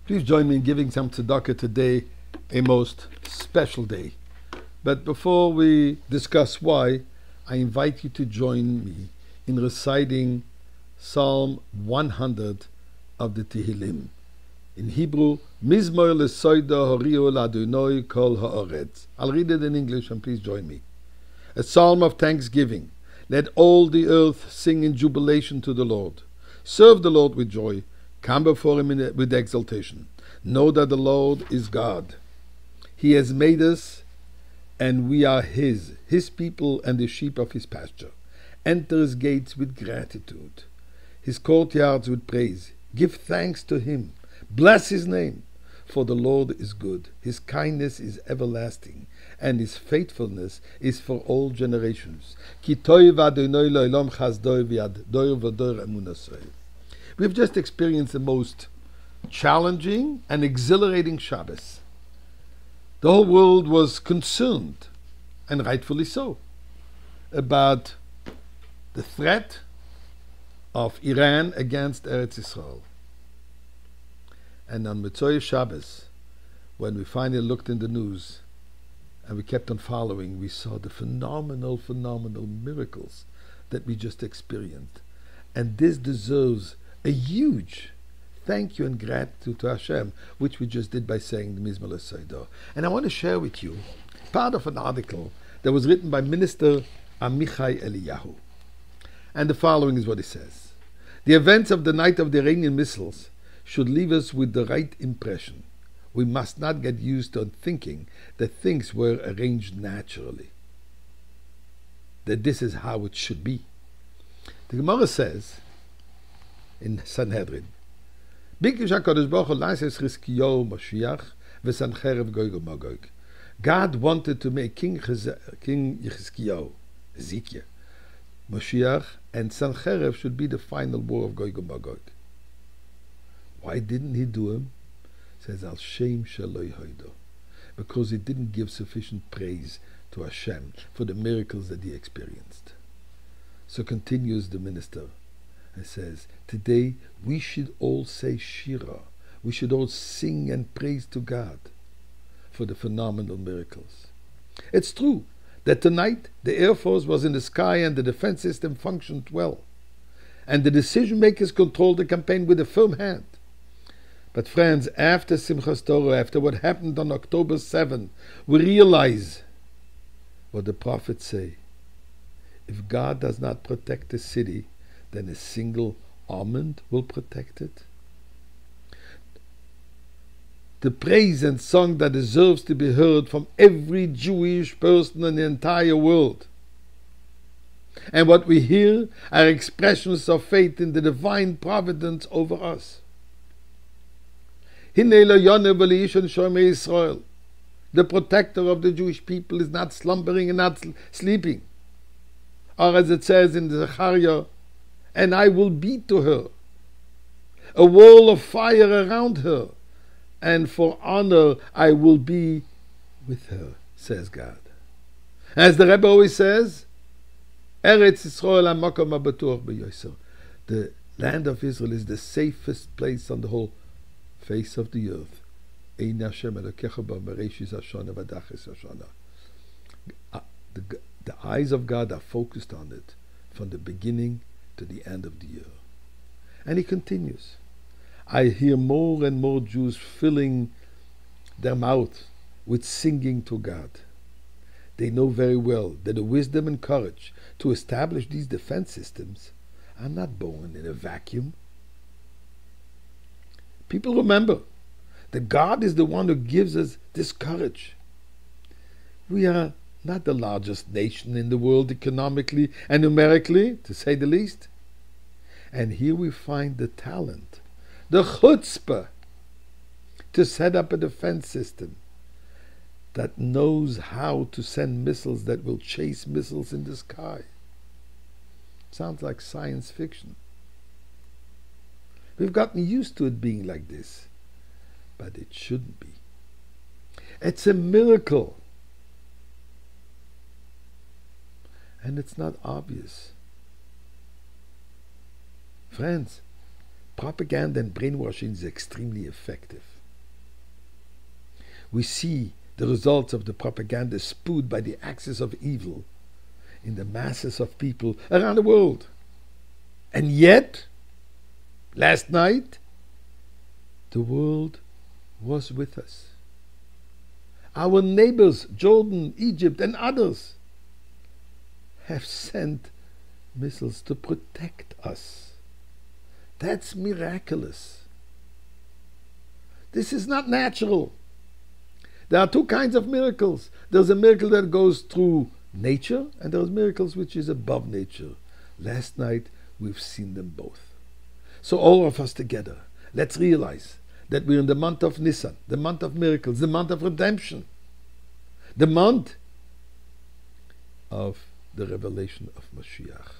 Please join me in giving some tzedakah today, a most special day. But before we discuss why, I invite you to join me in reciting Psalm 100 of the Tehillim. In Hebrew, Mizmor lesoida horiu ladunoi kol haaretz. I'll read it in English and please join me. A psalm of thanksgiving. Let all the earth sing in jubilation to the Lord. Serve the Lord with joy. Come before him with exultation. Know that the Lord is God. He has made us, and we are his people and the sheep of his pasture. Enter his gates with gratitude, his courtyards with praise. Give thanks to him. Bless his name. For the Lord is good. His kindness is everlasting, and his faithfulness is for all generations. Ki toiv Adonai lo'olam chazdoi v'yadoi v'dor emunasoi. We've just experienced the most challenging and exhilarating Shabbos. The whole world was concerned, and rightfully so, about the threat of Iran against Eretz Yisrael. And on Motzei Shabbos, when we finally looked in the news and we kept on following, we saw the phenomenal miracles that we just experienced. And this deserves a huge thank you and gratitude to Hashem, which we just did by saying the Mizmor lesoida. And I want to share with you part of an article that was written by Minister Amichai Eliyahu. And the following is what he says. The events of the night of the Iranian missiles should leave us with the right impression. We must not get used to thinking that things were arranged naturally, that this is how it should be. The Gemara says in Sanhedrin, God wanted to make King Yechizkiyahu, Ezekiel, Moshiach, and Sancherib should be the final war of Gog and Magog. Why didn't he do him? Says Al Shem Shaloi Hoido, because he didn't give sufficient praise to Hashem for the miracles that he experienced. So continues the minister and says, today we should all say Shira. We should all sing and praise to God for the phenomenal miracles. It's true that tonight the Air Force was in the sky and the defense system functioned well, and the decision makers controlled the campaign with a firm hand. But friends, after Simchas Torah, after what happened on October 7, we realize what the prophets say. If God does not protect the city, then a single almond will protect it. The praise and song that deserves to be heard from every Jewish person in the entire world. And what we hear are expressions of faith in the divine providence over us. The protector of the Jewish people is not slumbering and not sleeping. Or as it says in Zechariah, and I will be to her a wall of fire around her, and for honor I will be with her, says God. As the Rebbe always says, Eretz Yisrael hamakom habatuach b'yoser. The land of Israel is the safest place on the whole face of the earth. The eyes of God are focused on it from the beginning to the end of the year. And he continues, I hear more and more Jews filling their mouth with singing to God. They know very well that the wisdom and courage to establish these defense systems are not born in a vacuum. People remember that God is the one who gives us this courage. We are not the largest nation in the world economically and numerically, to say the least. And here we find the talent, the chutzpah, to set up a defense system that knows how to send missiles that will chase missiles in the sky. Sounds like science fiction. We've gotten used to it being like this, but it shouldn't be. It's a miracle. And it's not obvious. Friends, propaganda and brainwashing is extremely effective. We see the results of the propaganda spewed by the axis of evil in the masses of people around the world. And yet, last night, the world was with us. Our neighbors, Jordan, Egypt, and others, have sent missiles to protect us. That's miraculous. This is not natural. There are two kinds of miracles. There's a miracle that goes through nature, and there's miracles which is above nature. Last night, we've seen them both. So all of us together, let's realize that we're in the month of Nisan, the month of miracles, the month of redemption, the month of the revelation of Mashiach.